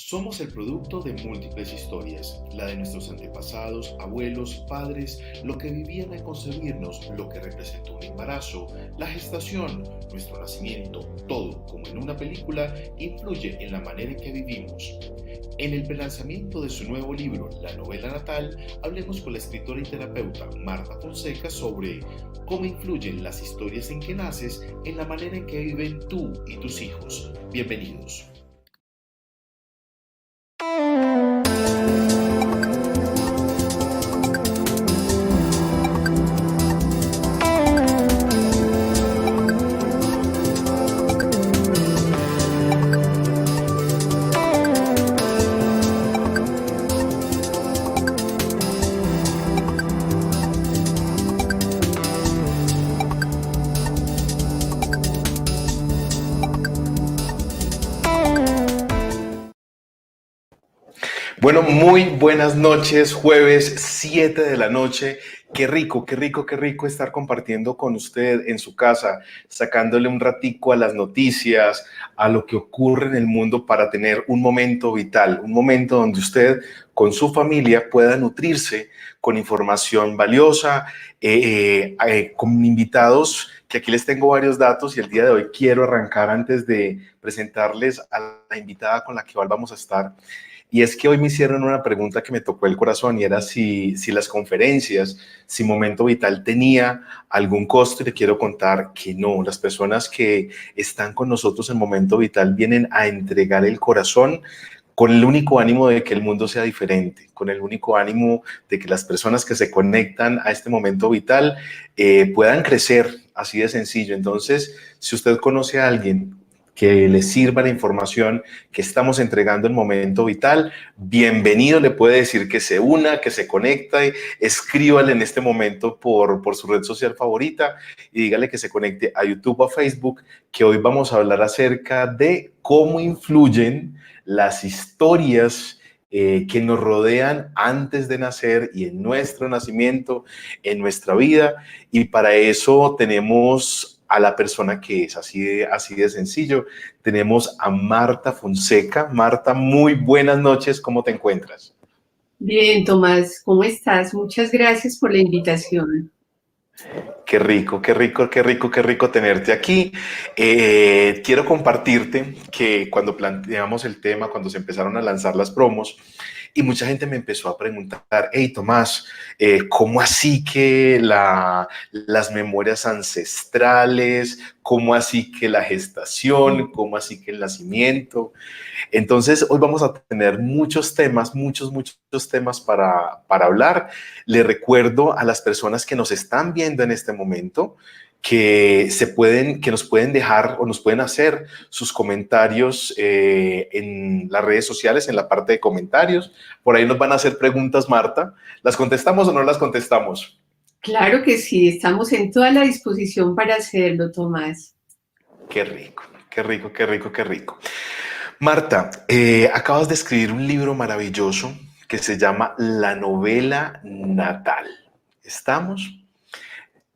Somos el producto de múltiples historias, la de nuestros antepasados, abuelos, padres, lo que vivían al concebirnos, lo que representó un embarazo, la gestación, nuestro nacimiento, todo, como en una película, influye en la manera en que vivimos. En el prelanzamiento de su nuevo libro, La novela natal, hablemos con la escritora y terapeuta Marta Fonseca sobre cómo influyen las historias en que naces en la manera en que viven tú y tus hijos. Bienvenidos. Bueno, muy buenas noches, jueves 7 de la noche. Qué rico, qué rico, qué rico estar compartiendo con usted en su casa, sacándole un ratico a las noticias, a lo que ocurre en el mundo para tener un momento vital, un momento donde usted con su familia pueda nutrirse con información valiosa, con invitados, que aquí les tengo varios datos y el día de hoy quiero arrancar antes de presentarles a la invitada con la que hoy vamos a estar. Y es que hoy me hicieron una pregunta que me tocó el corazón y era si las conferencias, si Momento Vital tenía algún costo, y le quiero contar que no. Las personas que están con nosotros en Momento Vital vienen a entregar el corazón con el único ánimo de que el mundo sea diferente, con el único ánimo de que las personas que se conectan a este momento vital puedan crecer, así de sencillo. Entonces, si usted conoce a alguien que le sirva la información que estamos entregando en Momento Vital, bienvenido, le puede decir que se una, que se conecta, escríbale en este momento por su red social favorita y dígale que se conecte a YouTube o a Facebook, que hoy vamos a hablar acerca de cómo influyen las historias que nos rodean antes de nacer y en nuestro nacimiento, en nuestra vida, y para eso tenemos a la persona que es así de sencillo. Tenemos a Marta Fonseca. Marta, muy buenas noches, ¿cómo te encuentras? Bien, Tomás, ¿cómo estás? Muchas gracias por la invitación. Qué rico, qué rico, qué rico, qué rico tenerte aquí. Quiero compartirte que cuando planteamos el tema, cuando se empezaron a lanzar las promos, y mucha gente me empezó a preguntar, hey Tomás, ¿cómo así que las memorias ancestrales? ¿Cómo así que la gestación? ¿Cómo así que el nacimiento? Entonces, hoy vamos a tener muchos temas, muchos temas para hablar. Le recuerdo a las personas que nos están viendo en este momento que nos pueden dejar o nos pueden hacer sus comentarios en las redes sociales, en la parte de comentarios. Por ahí nos van a hacer preguntas, Marta. ¿Las contestamos o no las contestamos? Claro que sí, estamos en toda la disposición para hacerlo, Tomás. Qué rico, qué rico, qué rico, qué rico. Marta, acabas de escribir un libro maravilloso que se llama La novela natal. ¿Estamos?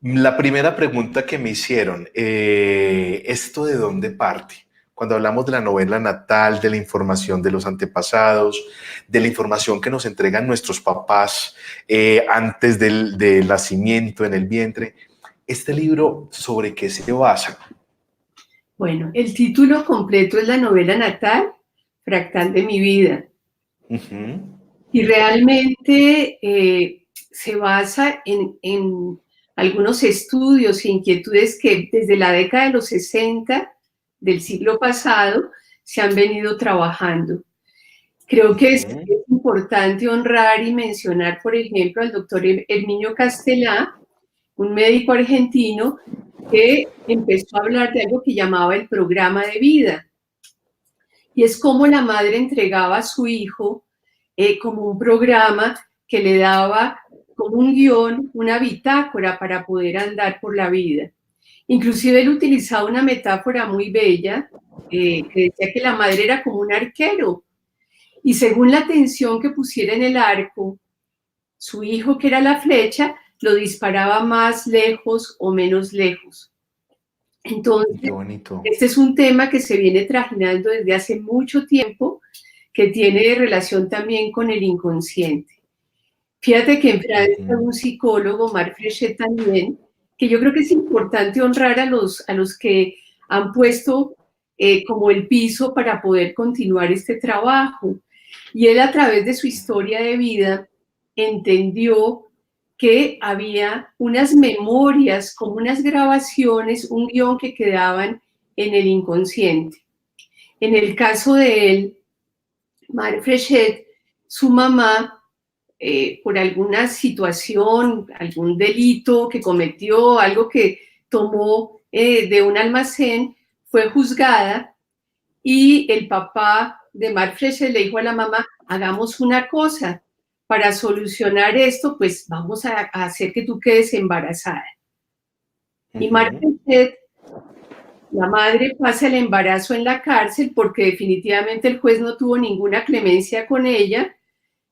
La primera pregunta que me hicieron, ¿esto de dónde parte? Cuando hablamos de la novela natal, de la información de los antepasados, de la información que nos entregan nuestros papás antes del nacimiento en el vientre, ¿este libro sobre qué se basa? Bueno, el título completo es La novela natal, fractal de mi vida. Y realmente se basa en algunos estudios e inquietudes que desde la década de los 60 del siglo pasado se han venido trabajando. Creo que es importante honrar y mencionar, por ejemplo, al doctor Herminio Castelá, un médico argentino que empezó a hablar de algo que llamaba el programa de vida. Y es como la madre entregaba a su hijo como un programa que le daba como un guión, una bitácora para poder andar por la vida. Inclusive él utilizaba una metáfora muy bella, que decía que la madre era como un arquero, y según la tensión que pusiera en el arco, su hijo, que era la flecha, lo disparaba más lejos o menos lejos. Entonces, Qué bonito. este es un tema que se viene trajinando desde hace mucho tiempo, que tiene relación también con el inconsciente. Fíjate que en Francia un psicólogo, Marc Frechet también, que yo creo que es importante honrar a los que han puesto como el piso para poder continuar este trabajo. Y él, a través de su historia de vida, entendió que había unas memorias, como unas grabaciones, un guión que quedaban en el inconsciente. En el caso de él, Marc Frechet, su mamá, por alguna situación, algún delito que cometió, algo que tomó de un almacén, fue juzgada y el papá de Marc Frechet le dijo a la mamá, hagamos una cosa, para solucionar esto, pues vamos a hacer que tú quedes embarazada. Y Marc Frechet, la madre, pasa el embarazo en la cárcel porque definitivamente el juez no tuvo ninguna clemencia con ella,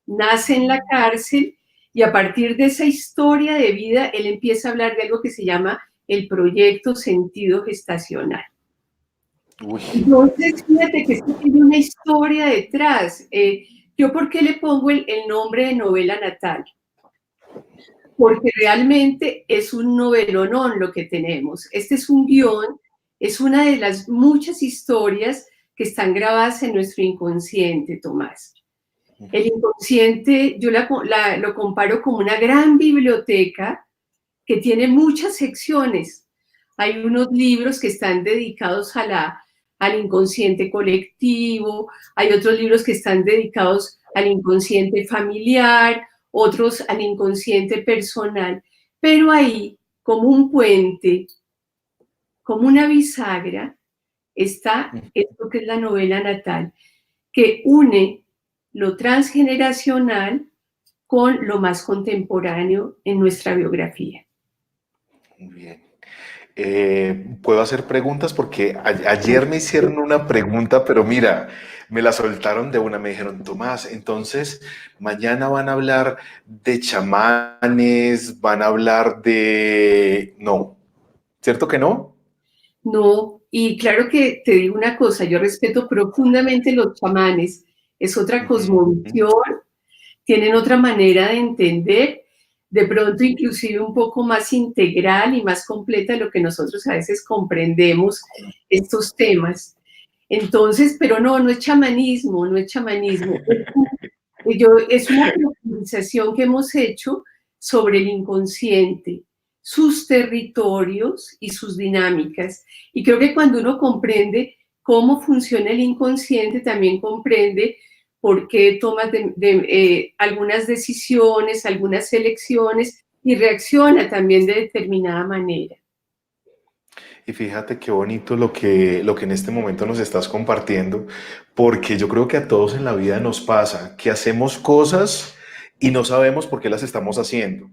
nace en la cárcel y a partir de esa historia de vida, él empieza a hablar de algo que se llama el proyecto sentido gestacional. Uy. Entonces, fíjate que esto tiene una historia detrás. ¿Yo por qué le pongo el nombre de novela natal? Porque realmente es un novelonón lo que tenemos. Este es un guión, es una de las muchas historias que están grabadas en nuestro inconsciente, Tomás. El inconsciente, yo lo comparo como una gran biblioteca que tiene muchas secciones. Hay unos libros que están dedicados al inconsciente colectivo, hay otros libros que están dedicados al inconsciente familiar, otros al inconsciente personal, pero ahí, como un puente, como una bisagra, está esto que es la novela natal, que une lo transgeneracional con lo más contemporáneo en nuestra biografía. Muy bien. ¿Puedo hacer preguntas? Porque ayer me hicieron una pregunta, pero mira, me la soltaron de una, me dijeron, Tomás, entonces mañana van a hablar de chamanes, van a hablar de... No, ¿cierto que no? No, y claro que te digo una cosa, yo respeto profundamente los chamanes, es otra cosmovisión, tienen otra manera de entender, de pronto inclusive un poco más integral y más completa de lo que nosotros a veces comprendemos estos temas. Entonces, pero no es chamanismo, no es chamanismo. Es una profundización que hemos hecho sobre el inconsciente, sus territorios y sus dinámicas. Y creo que cuando uno comprende cómo funciona el inconsciente, también comprende por qué tomas algunas decisiones, algunas elecciones y reacciona también de determinada manera. Y fíjate qué bonito lo que en este momento nos estás compartiendo, porque yo creo que a todos en la vida nos pasa que hacemos cosas y no sabemos por qué las estamos haciendo.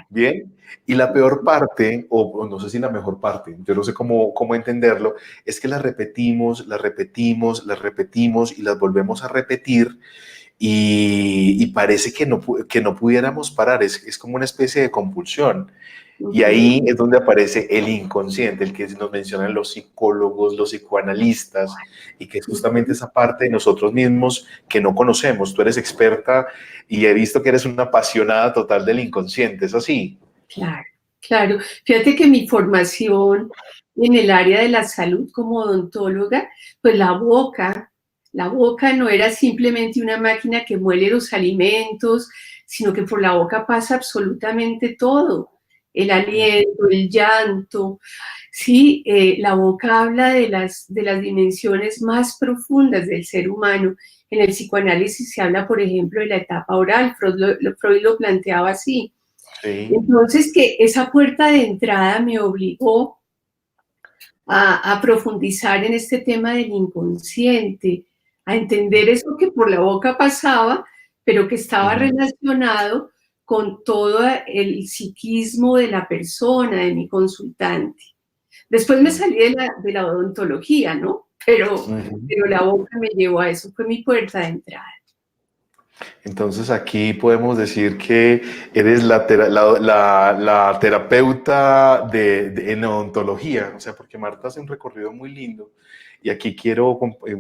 Bien, y la peor parte, o no sé si la mejor parte, yo no sé cómo entenderlo, es que las repetimos, las repetimos, las repetimos y las volvemos a repetir y parece que no pudiéramos parar, es como una especie de compulsión. Y ahí es donde aparece el inconsciente, el que nos mencionan los psicólogos, los psicoanalistas, y que es justamente esa parte de nosotros mismos que no conocemos. Tú eres experta y he visto que eres una apasionada total del inconsciente, ¿es así? Claro, claro. Fíjate que mi formación en el área de la salud como odontóloga, pues la boca no era simplemente una máquina que muele los alimentos, sino que por la boca pasa absolutamente todo. El aliento, el llanto, sí, la boca habla de las dimensiones más profundas del ser humano. En el psicoanálisis se habla, por ejemplo, de la etapa oral, Freud lo planteaba así. Sí. Entonces, que esa puerta de entrada me obligó a profundizar en este tema del inconsciente, a entender eso que por la boca pasaba, pero que estaba relacionado con todo el psiquismo de la persona, de mi consultante. Después me salí de la odontología, ¿no? Pero la boca me llevó a eso, fue mi puerta de entrada. Entonces aquí podemos decir que eres la terapeuta en odontología, o sea, porque Marta hace un recorrido muy lindo y aquí quiero,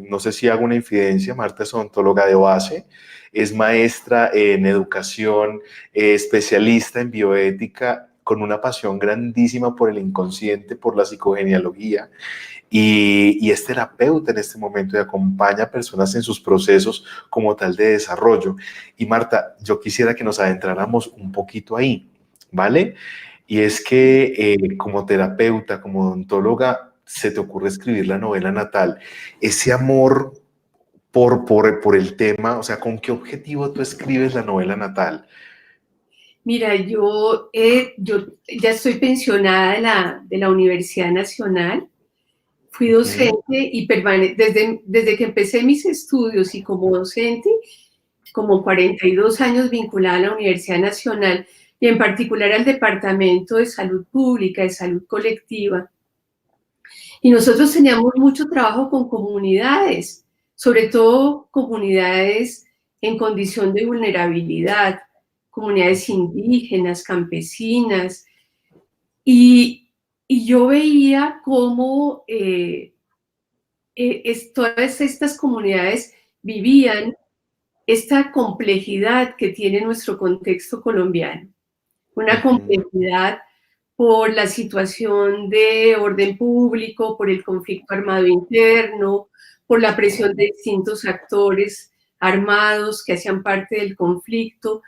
no sé si hago una infidencia, Marta es odontóloga de base, es maestra en educación, especialista en bioética, con una pasión grandísima por el inconsciente, por la psicogenealogía y es terapeuta en este momento y acompaña a personas en sus procesos como tal de desarrollo. Y Marta, yo quisiera que nos adentráramos un poquito ahí, ¿vale? Y es que como terapeuta, como odontóloga, se te ocurre escribir la novela natal. Ese amor por el tema, o sea, ¿con qué objetivo tú escribes la novela natal? Mira, yo ya estoy pensionada de la Universidad Nacional. Fui docente y desde que empecé mis estudios y como docente, como 42 años vinculada a la Universidad Nacional y en particular al Departamento de Salud Pública, de Salud Colectiva. Y nosotros teníamos mucho trabajo con comunidades, sobre todo comunidades en condición de vulnerabilidad, comunidades indígenas, campesinas, y, y yo veía cómo todas estas comunidades vivían esta complejidad que tiene nuestro contexto colombiano, una complejidad por la situación de orden público, por el conflicto armado interno, por la presión de distintos actores armados que hacían parte del conflicto,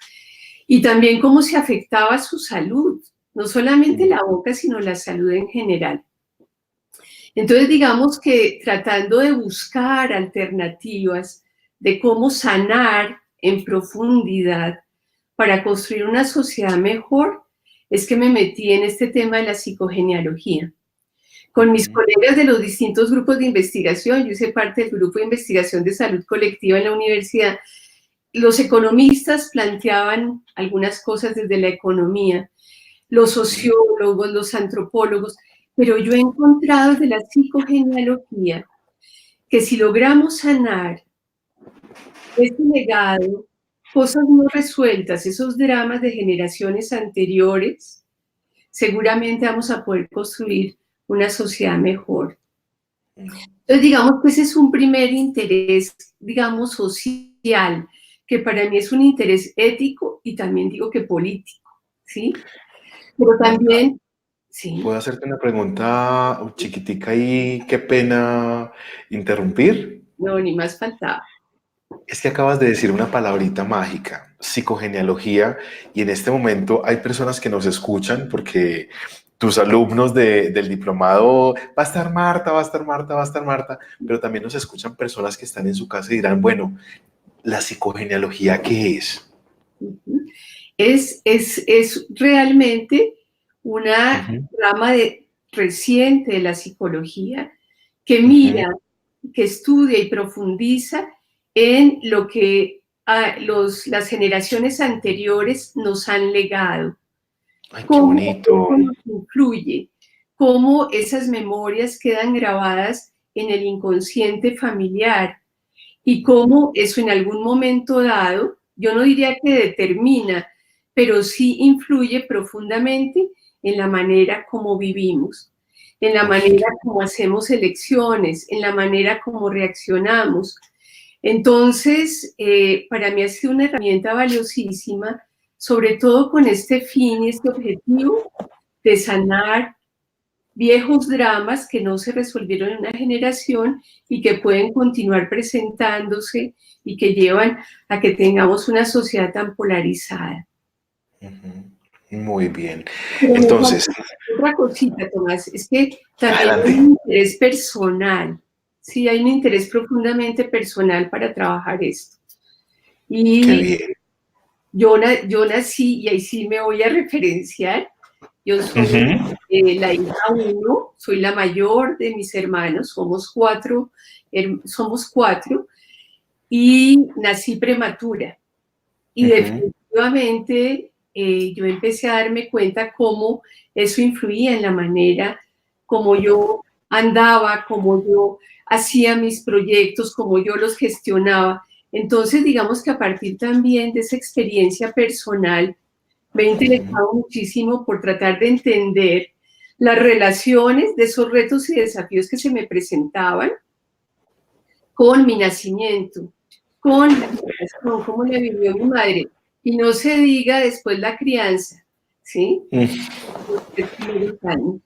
y también cómo se afectaba su salud, no solamente la boca, sino la salud en general. Entonces, digamos que tratando de buscar alternativas de cómo sanar en profundidad para construir una sociedad mejor, es que me metí en este tema de la psicogenealogía. Con mis colegas de los distintos grupos de investigación, yo hice parte del grupo de investigación de salud colectiva en la universidad, los economistas planteaban algunas cosas desde la economía, los sociólogos, los antropólogos, pero yo he encontrado desde la psicogenealogía que si logramos sanar ese legado, cosas no resueltas, esos dramas de generaciones anteriores, seguramente vamos a poder construir una sociedad mejor. Entonces, digamos que ese es un primer interés, digamos, social, que para mí es un interés ético y también digo que político, ¿sí? Pero Marta, también, sí, ¿puedo hacerte una pregunta chiquitica y qué pena interrumpir? no, ni más faltaba. Es que acabas de decir una palabrita mágica, psicogenealogía, y en este momento hay personas que nos escuchan porque tus alumnos del diplomado, va a estar Marta, va a estar Marta, va a estar Marta, pero también nos escuchan personas que están en su casa y dirán, bueno, ¿la psicogenealogía qué es? Es realmente una Ujú, rama reciente de la psicología que ujú. mira, que estudia y profundiza en lo que las generaciones anteriores nos han legado, Ay, qué cómo bonito. eso nos influye, cómo esas memorias quedan grabadas en el inconsciente familiar y cómo eso en algún momento dado, yo no diría que determina, pero sí influye profundamente en la manera como vivimos, en la Uy, manera como hacemos elecciones, en la manera como reaccionamos. Entonces, para mí ha sido una herramienta valiosísima, sobre todo con este fin y este objetivo de sanar viejos dramas que no se resolvieron en una generación y que pueden continuar presentándose y que llevan a que tengamos una sociedad tan polarizada. ujú. Muy bien. Pero me falta Entonces, otra cosita, Tomás, es que también hay adelante. un interés personal, sí, hay un interés profundamente personal para trabajar esto. Qué Y bien. yo nací, y ahí sí me voy a referenciar, yo soy Ujú, la hija uno, soy la mayor de mis hermanos, somos cuatro, y nací prematura. Y ujú. definitivamente yo empecé a darme cuenta cómo eso influía en la manera como yo andaba, como yo hacía mis proyectos, como yo los gestionaba. Entonces, digamos que a partir también de esa experiencia personal, me he interesado muchísimo por tratar de entender las relaciones de esos retos y desafíos que se me presentaban con mi nacimiento, con la educación, cómo la vivió mi madre. Y no se diga después la crianza, ¿sí? Los 3 primeros años.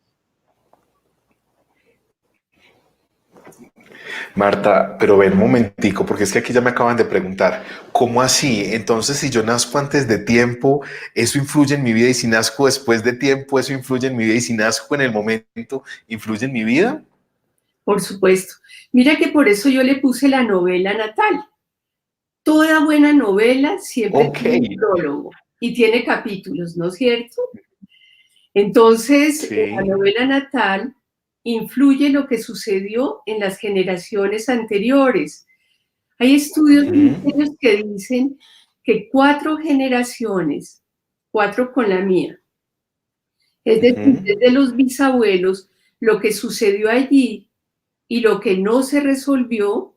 Marta, pero ven un momentico, porque es que aquí ya me acaban de preguntar, ¿cómo así? Entonces, si yo nazco antes de tiempo, ¿eso influye en mi vida? Y si nazco después de tiempo, ¿eso influye en mi vida? Y si nazco en el momento, ¿influye en mi vida? Por supuesto. Mira que por eso yo le puse la novela natal. Toda buena novela siempre Ok. tiene un prólogo y tiene capítulos, ¿no es cierto? Entonces, en la Sí. novela natal influye lo que sucedió en las generaciones anteriores. Hay estudios muy Ujú, serios que dicen que 4 generaciones, 4 con la mía, es decir, ujú, desde los bisabuelos, lo que sucedió allí y lo que no se resolvió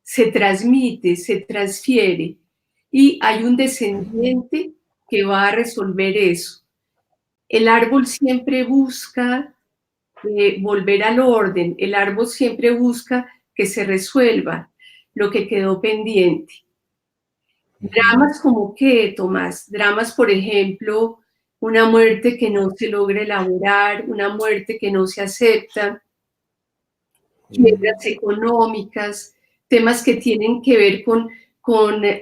se transmite, se transfiere y hay un descendiente que va a resolver eso. El árbol siempre busca volver al orden, el árbol siempre busca que se resuelva lo que quedó pendiente. ujú, Dramas como qué, Tomás, dramas, por ejemplo, una muerte que no se logra elaborar, una muerte que no se acepta, quiebras económicas, temas que tienen que ver con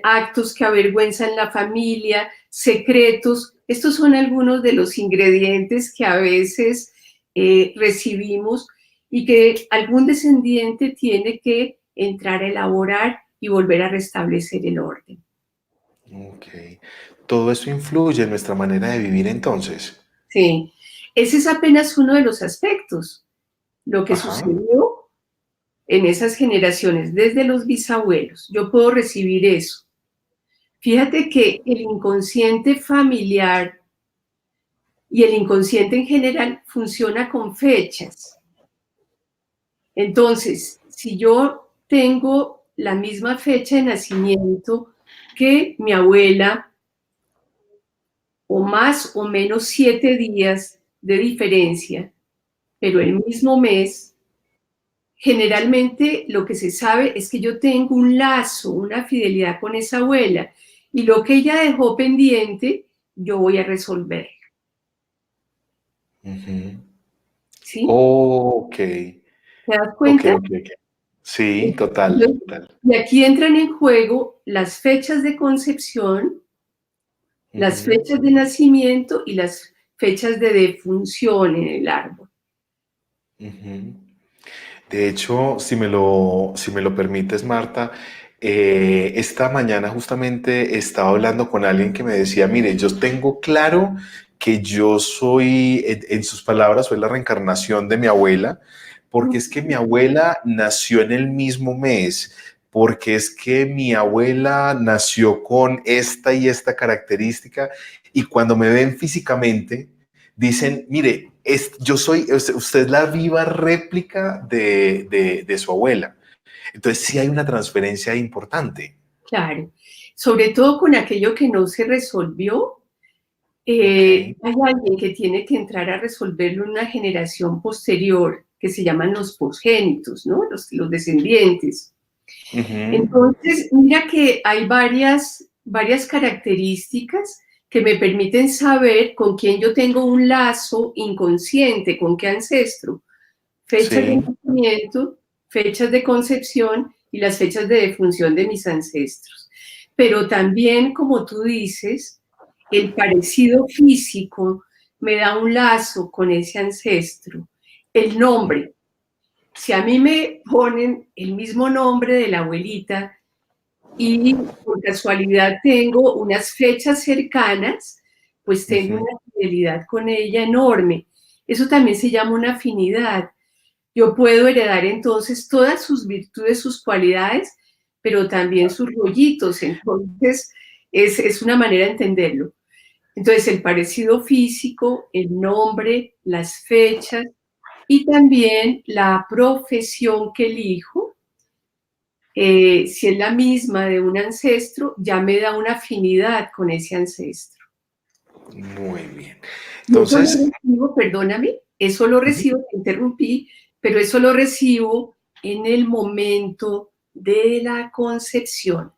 actos que avergüenzan la familia, secretos. Estos son algunos de los ingredientes que a veces recibimos y que algún descendiente tiene que entrar a elaborar y volver a restablecer el orden. ok. Todo eso influye en nuestra manera de vivir entonces. Sí, ese es apenas uno de los aspectos, lo que Ajá. sucedió en esas generaciones, desde los bisabuelos. Yo puedo recibir eso. Fíjate que el inconsciente familiar y el inconsciente en general funciona con fechas. Entonces, si yo tengo la misma fecha de nacimiento que mi abuela, o más o menos 7 días de diferencia, pero el mismo mes, generalmente lo que se sabe es que yo tengo un lazo, una fidelidad con esa abuela, y lo que ella dejó pendiente, yo voy a resolver, Ujú. ¿sí? Ok, ¿Te das ok, cuenta? ok, ok. Sí, total, total. Y aquí entran en juego las fechas de concepción, las Ujú, fechas de nacimiento y las fechas de defunción en el árbol. ujú. De hecho, si me lo permites, Marta, esta mañana justamente estaba hablando con alguien que me decía, mire, yo tengo claro que yo soy, en sus palabras, soy la reencarnación de mi abuela, porque es que mi abuela nació en el mismo mes, porque es que mi abuela nació con esta y esta característica, y cuando me ven físicamente, dicen, mire, yo soy, usted es la viva réplica de su abuela. Entonces sí hay una transferencia importante. Claro, sobre todo con aquello que no se resolvió, Ok. hay alguien que tiene que entrar a resolverlo en una generación posterior, que se llaman los posgénitos, ¿no? Los descendientes. Ujú. Entonces, mira que hay varias características que me permiten saber con quién yo tengo un lazo inconsciente, con qué ancestro. Fechas de Sí. nacimiento, fechas de concepción y las fechas de defunción de mis ancestros. Pero también, como tú dices, el parecido físico me da un lazo con ese ancestro. El nombre. Si a mí me ponen el mismo nombre de la abuelita y por casualidad tengo unas fechas cercanas, pues tengo Ujú. una fidelidad con ella enorme. Eso también se llama una afinidad. Yo puedo heredar entonces todas sus virtudes, sus cualidades, pero también sus rollitos. Entonces, es una manera de entenderlo. Entonces, el parecido físico, el nombre, las fechas y también la profesión que elijo si es la misma de un ancestro, ya me da una afinidad con ese ancestro. Muy bien. Y eso lo Entonces, recibo, perdóname, eso lo recibo, te interrumpí, pero eso lo recibo en el momento de la concepción.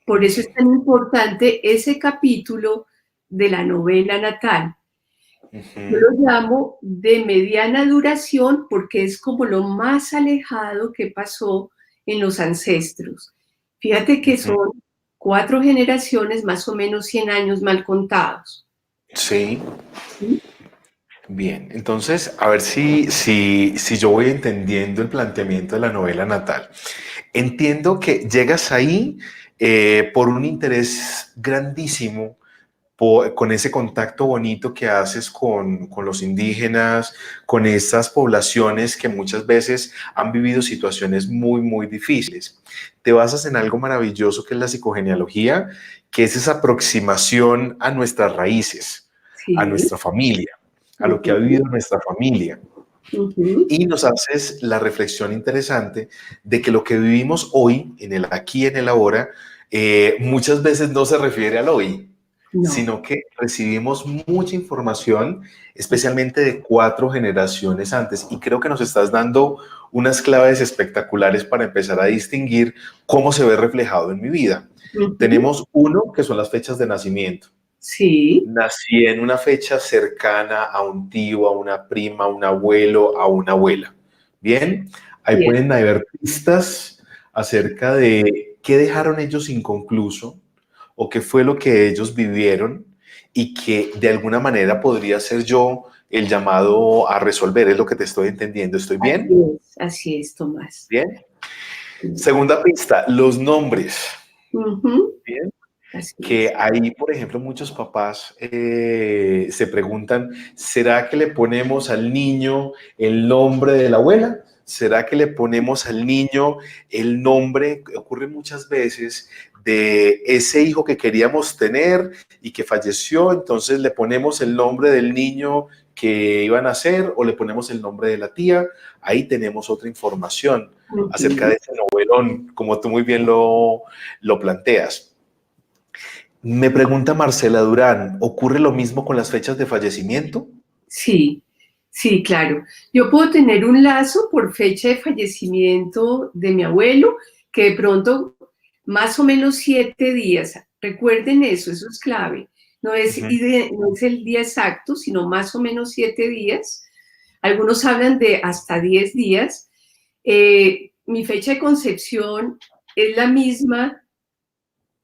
Por eso es tan importante ese capítulo de la novela natal. Yo lo llamo de mediana duración porque es como lo más alejado que pasó en los ancestros. Fíjate que son 4 generaciones, más o menos 100 años mal contados. sí. ¿Sí? Bien, entonces, a ver si yo voy entendiendo el planteamiento de la novela natal. Entiendo que llegas ahí por un interés grandísimo, con ese contacto bonito que haces con los indígenas, con estas poblaciones que muchas veces han vivido situaciones muy, muy difíciles. Te basas en algo maravilloso que es la psicogenealogía, que es esa aproximación a nuestras raíces, a Sí. nuestra familia, a lo que ha Ujú, vivido nuestra familia. ujú. Y nos haces la reflexión interesante de que lo que vivimos hoy, en el aquí, en el ahora, muchas veces no se refiere al hoy, No. sino que recibimos mucha información, especialmente de 4 generaciones antes. Y creo que nos estás dando unas claves espectaculares para empezar a distinguir cómo se ve reflejado en mi vida. Ujú. Tenemos uno, que son las fechas de nacimiento. Sí. Nací en una fecha cercana a un tío, a una prima, a un abuelo, a una abuela. Bien, ahí Bien. pueden haber pistas acerca de qué dejaron ellos inconcluso o qué fue lo que ellos vivieron y que de alguna manera podría ser yo el llamado a resolver. Es lo que te estoy entendiendo. ¿Estoy bien? Así es, Tomás. Bien. Sí. Segunda pista, los nombres. Ujú. Bien. Así Que es. ahí, por ejemplo, muchos papás se preguntan, ¿será que le ponemos al niño el nombre de la abuela? ¿Será que le ponemos al niño el nombre, que ocurre muchas veces, de ese hijo que queríamos tener y que falleció? Entonces le ponemos el nombre del niño que iba a nacer o le ponemos el nombre de la tía. Ahí tenemos otra información acerca Ujú. de ese novelón, como tú muy bien lo planteas. Me pregunta Marcela Durán, ¿ocurre lo mismo con las fechas de fallecimiento? Sí, sí, claro. Yo puedo tener un lazo por fecha de fallecimiento de mi abuelo, que de pronto más o menos 7 días. Recuerden eso es clave. Ujú. No es el día exacto, sino más o menos 7 días. Algunos hablan de hasta 10 días. Mi fecha de concepción es la misma,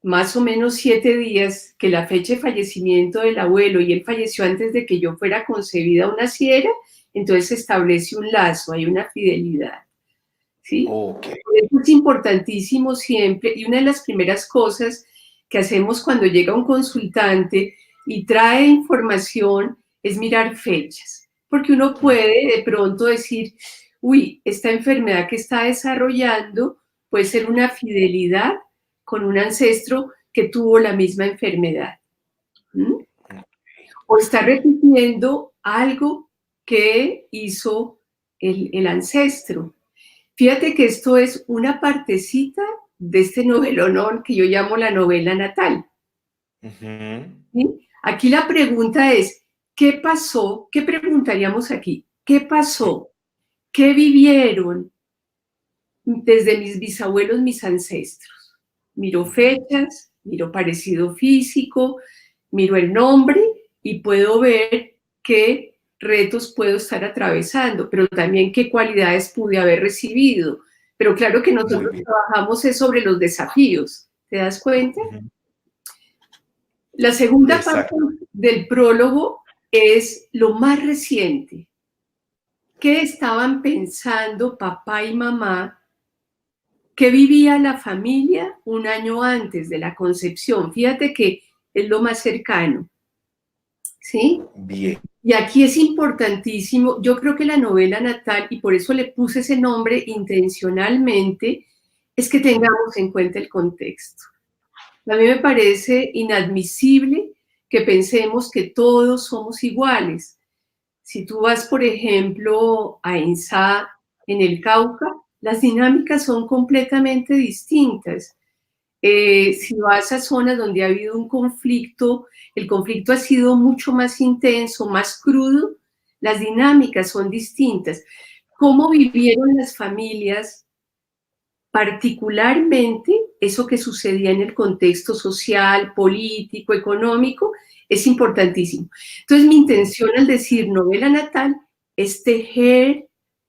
más o menos 7 días, que la fecha de fallecimiento del abuelo, y él falleció antes de que yo fuera concebida o naciera. Entonces se establece un lazo, hay una fidelidad, ¿sí? Ok, Eso es importantísimo siempre, y una de las primeras cosas que hacemos cuando llega un consultante y trae información es mirar fechas, porque uno puede de pronto decir, uy, esta enfermedad que está desarrollando puede ser una fidelidad con un ancestro que tuvo la misma enfermedad. ¿Mm? O está repitiendo algo que hizo el ancestro. Fíjate que esto es una partecita de este novelonón que yo llamo la novela natal. ujú, ¿Sí? Aquí la pregunta es, ¿qué pasó? ¿Qué preguntaríamos aquí? ¿Qué pasó? ¿Qué vivieron desde mis bisabuelos, mis ancestros? Miro fechas, miro parecido físico, miro el nombre y puedo ver qué retos puedo estar atravesando, pero también qué cualidades pude haber recibido. Pero claro que muy nosotros bien. trabajamos es sobre los desafíos, ¿te das cuenta? Ujú, La segunda parte exacto. del prólogo es lo más reciente. ¿Qué estaban pensando papá y mamá? ¿Qué vivía la familia un año antes de la concepción? Fíjate que es lo más cercano, ¿sí? Bien. Y aquí es importantísimo, yo creo que la novela natal, y por eso le puse ese nombre intencionalmente, es que tengamos en cuenta el contexto. A mí me parece inadmisible que pensemos que todos somos iguales. Si tú vas, por ejemplo, a Insá, en el Cauca, las dinámicas son completamente distintas. Si vas a zonas donde ha habido un conflicto, el conflicto ha sido mucho más intenso, más crudo, las dinámicas son distintas. ¿Cómo vivieron las familias, particularmente eso que sucedía en el contexto social, político, económico? Es importantísimo. Entonces, mi intención al decir novela natal es tejer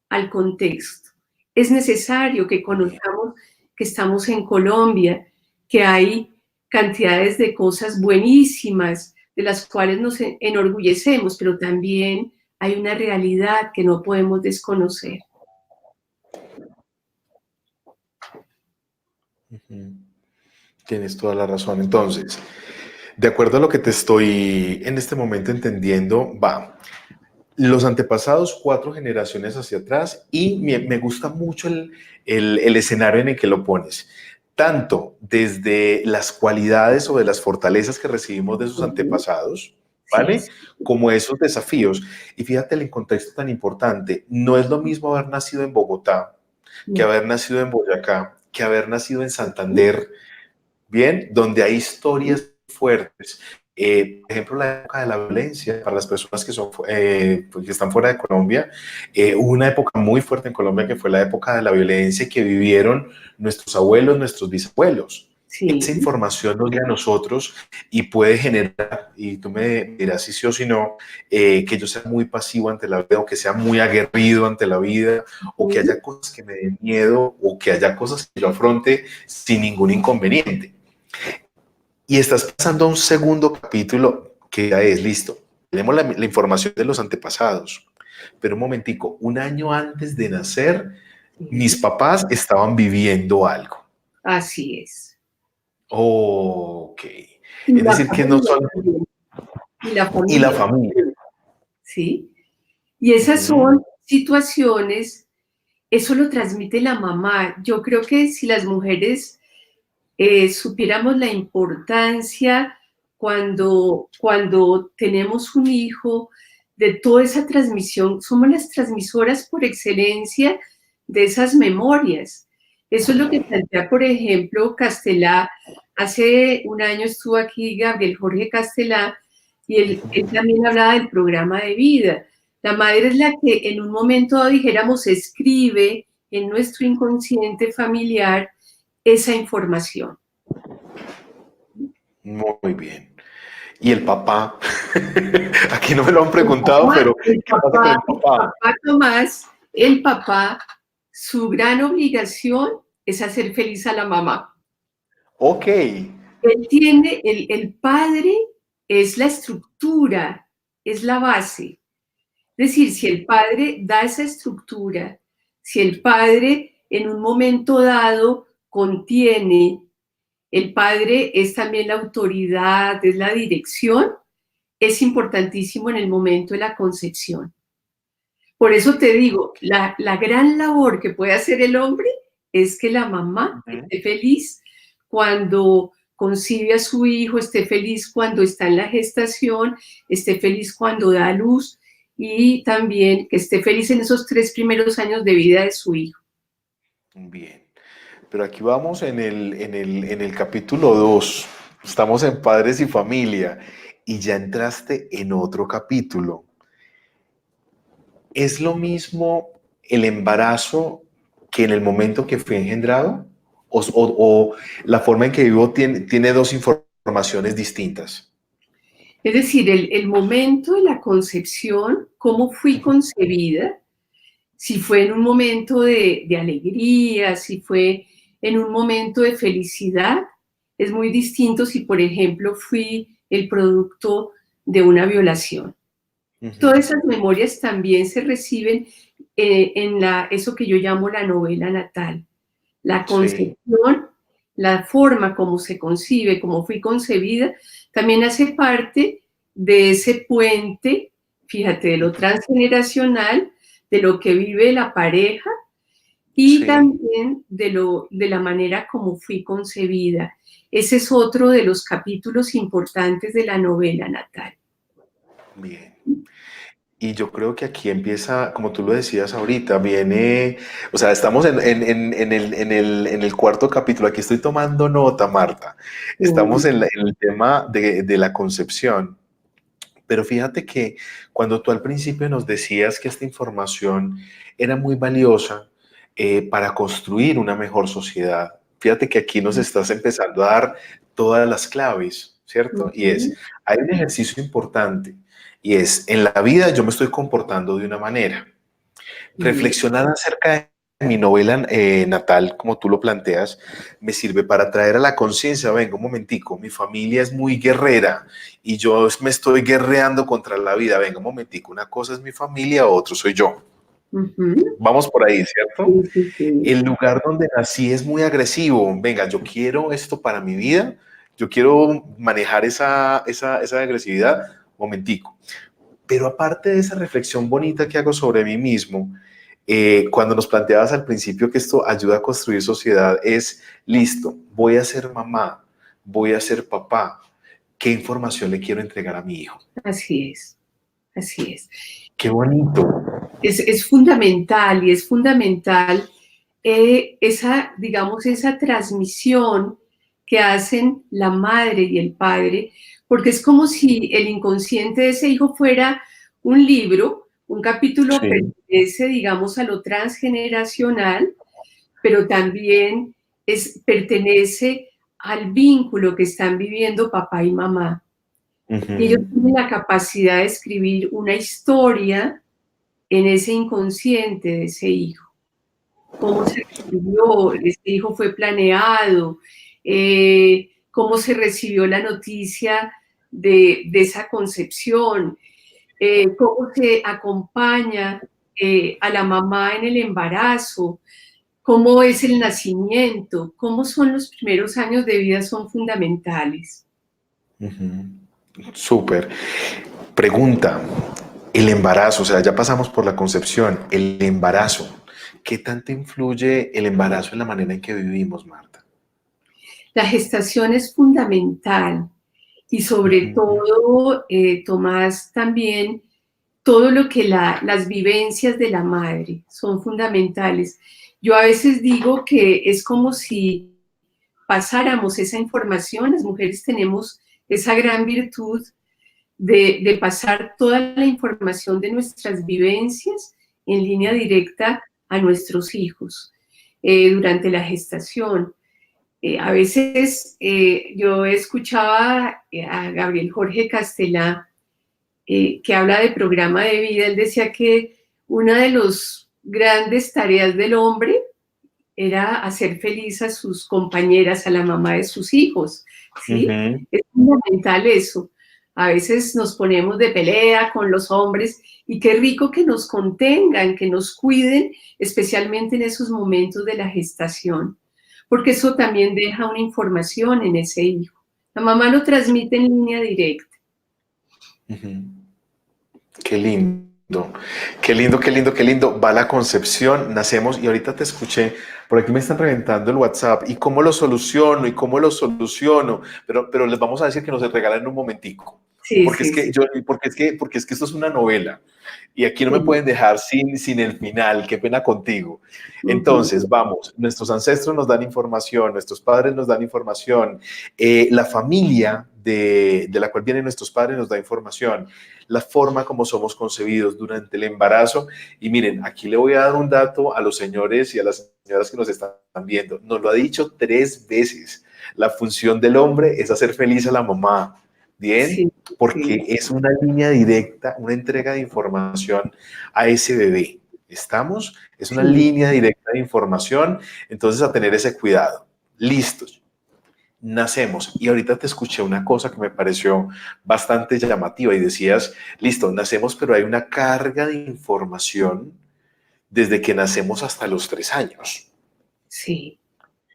al contexto. Es necesario que conozcamos que estamos en Colombia, que hay cantidades de cosas buenísimas de las cuales nos enorgullecemos, pero también hay una realidad que no podemos desconocer. Tienes toda la razón. Entonces, de acuerdo a lo que te estoy en este momento entendiendo, va los antepasados 4 generaciones hacia atrás y me gusta mucho el escenario en el que lo pones. Tanto desde las cualidades o de las fortalezas que recibimos de sus antepasados, ¿vale? Sí, sí. Como esos desafíos. Y fíjate el contexto tan importante. No es lo mismo haber nacido en Bogotá que No. haber nacido en Boyacá, que haber nacido en Santander, ¿bien? Donde hay historias fuertes. Por ejemplo, la época de la violencia, para las personas que, pues, que están fuera de Colombia, hubo una época muy fuerte en Colombia que fue la época de la violencia que vivieron nuestros abuelos, nuestros bisabuelos. Sí. Esa información nos llega a nosotros y puede generar, y tú me dirás si sí o si no, que yo sea muy pasivo ante la vida o que sea muy aguerrido ante la vida o que haya cosas que me den miedo o que haya cosas que yo afronte sin ningún inconveniente. Y estás pasando a un segundo capítulo que ya es listo. Tenemos la información de los antepasados, pero un momentico, un año antes de nacer, mis papás estaban viviendo algo. Así es. Ok. Y Es la decir, que no familia son... también. Y la Y la familia, familia. ¿sí? Y esas Ujú. son situaciones, eso lo transmite la mamá. Yo creo que si las mujeres supiéramos la importancia cuando tenemos un hijo, de toda esa transmisión, somos las transmisoras por excelencia de esas memorias. Eso es lo que plantea, por ejemplo, Castelá. Hace un año estuvo aquí Gabriel Jorge Castelá y él también hablaba del programa de vida. La madre es la que en un momento dado, dijéramos, escribe en nuestro inconsciente familiar esa información. Muy bien. ¿Y el papá? Aquí no me lo han preguntado, pero ¿qué pasa con el El papá? papá Tomás, el papá, su gran obligación es hacer feliz a la mamá. Ok. Él tiene, el padre es la estructura, es la base. Es decir, si el padre da esa estructura, si el padre en un momento dado contiene, el padre es también la autoridad, es la dirección, es importantísimo en el momento de la concepción. Por eso te digo, la gran labor que puede hacer el hombre es que la mamá esté feliz cuando concibe a su hijo, esté feliz cuando está en la gestación, esté feliz cuando da a luz y también que esté feliz en esos 3 primeros años de vida de su hijo. Bien. Pero aquí vamos en el capítulo 2. Estamos en padres y familia. Y ya entraste en otro capítulo. ¿Es lo mismo el embarazo que en el momento que fue engendrado? ¿O la forma en que vivo tiene dos informaciones distintas? Es decir, el momento de la concepción, cómo fui concebida, si fue en un momento de alegría, si fue en un momento de felicidad, es muy distinto si, por ejemplo, fui el producto de una violación. Todas esas memorias también se reciben en eso que yo llamo la novela natal. La Sí, concepción, la forma como se concibe, como fui concebida, también hace parte de ese puente, fíjate, de lo transgeneracional, de lo que vive la pareja y sí. también de la manera como fui concebida. Ese es otro de los capítulos importantes de la novela natal. Bien. Y yo creo que aquí empieza, como tú lo decías ahorita, viene, o sea, estamos en el cuarto capítulo, aquí estoy tomando nota, Marta. Estamos en el tema de la concepción, pero fíjate que cuando tú al principio nos decías que esta información era muy valiosa para construir una mejor sociedad, fíjate que aquí nos estás empezando a dar todas las claves, ¿cierto? Y es, hay un ejercicio importante y es, en la vida yo me estoy comportando de una manera. Sí, Reflexionar acerca de mi novela natal, como tú lo planteas, me sirve para traer a la conciencia, venga, un momentico, mi familia es muy guerrera y yo me estoy guerreando contra la vida, venga, un momentico, una cosa es mi familia, otro soy yo. ujú, Vamos por ahí, ¿cierto? sí, sí, sí. El lugar donde nací es muy agresivo, venga, yo quiero esto para mi vida, yo quiero manejar esa agresividad, momentico. Pero aparte de esa reflexión bonita que hago sobre mí mismo, cuando nos planteabas al principio que esto ayuda a construir sociedad, es listo, voy a ser mamá, voy a ser papá, ¿qué información le quiero entregar a mi hijo? Así es, así es. Qué bonito. Es fundamental y es fundamental esa, digamos, esa transmisión que hacen la madre y el padre, porque es como si el inconsciente de ese hijo fuera un libro, un capítulo Sí. pertenece, digamos, a lo transgeneracional, pero también pertenece al vínculo que están viviendo papá y mamá. Y ellos Ujú, tienen la capacidad de escribir una historia en ese inconsciente de ese hijo. Cómo se recibió, ese hijo fue planeado, cómo se recibió la noticia de esa concepción, cómo se acompaña a la mamá en el embarazo, cómo es el nacimiento, cómo son los primeros años de vida, son fundamentales. ujú. Súper. Pregunta, el embarazo, o sea, ya pasamos por la concepción, el embarazo. ¿Qué tanto influye el embarazo en la manera en que vivimos, Marta? La gestación es fundamental y sobre Ujú, todo, Tomás, también todo lo que las vivencias de la madre son fundamentales. Yo a veces digo que es como si pasáramos esa información, las mujeres tenemos esa gran virtud de pasar toda la información de nuestras vivencias en línea directa a nuestros hijos durante la gestación. A veces yo escuchaba a Gabriel Jorge Castelá que habla de programa de vida. Él decía que una de las grandes tareas del hombre era hacer feliz a sus compañeras, a la mamá de sus hijos, ¿sí? ujú. Es fundamental eso. A veces nos ponemos de pelea con los hombres y qué rico que nos contengan, que nos cuiden, especialmente en esos momentos de la gestación, porque eso también deja una información en ese hijo. La mamá lo transmite en línea directa. Ujú. Qué lindo, qué lindo, qué lindo, qué lindo. Va la concepción, nacemos y ahorita te escuché, por aquí me están reventando el WhatsApp y cómo lo soluciono y cómo lo soluciono, pero les vamos a decir que nos regalan un momentico, Sí, porque es sí, que sí. yo, porque es que esto es una novela y aquí no me Sí. pueden dejar sin el final, qué pena contigo. Ujú. Entonces, vamos, nuestros ancestros nos dan información, nuestros padres nos dan información, la familia de la cual vienen nuestros padres nos da información, la forma como somos concebidos durante el embarazo. Y miren, aquí le voy a dar un dato a los señores y a las señoras que nos están viendo. Nos lo ha dicho 3 veces. La función del hombre es hacer feliz a la mamá. Bien, Sí, porque sí, es una línea directa, una entrega de información a ese bebé. ¿Estamos? Es una sí. línea directa de información, entonces a tener ese cuidado. Listos. Nacemos. Y ahorita te escuché una cosa que me pareció bastante llamativa y decías, listo, nacemos, pero hay una carga de información desde que nacemos hasta los 3 años. Sí,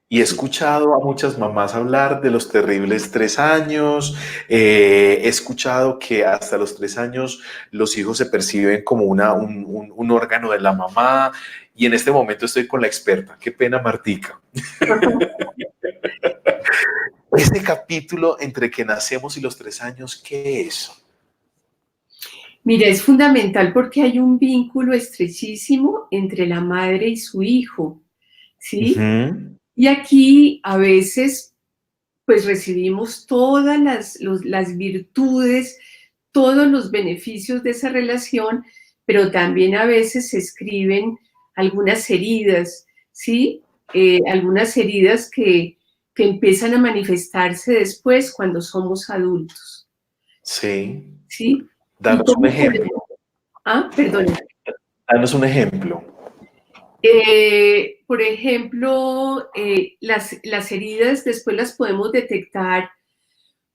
Y he sí. escuchado a muchas mamás hablar de los terribles 3 años. He escuchado que hasta los 3 años los hijos se perciben como un órgano de la mamá. Y en este momento estoy con la experta. Qué pena, Martica. Este capítulo entre que nacemos y los 3 años, ¿qué es? Mira, es fundamental porque hay un vínculo estrechísimo entre la madre y su hijo, ¿sí? Ujú. Y aquí a veces pues recibimos todas las virtudes, todos los beneficios de esa relación, pero también a veces se escriben algunas heridas, ¿sí? Algunas heridas que empiezan a manifestarse después cuando somos adultos, Sí. ¿sí? ¿Y Danos un cómo ejemplo. podemos? Ah, perdona. Danos un ejemplo. Por ejemplo, las heridas después las podemos detectar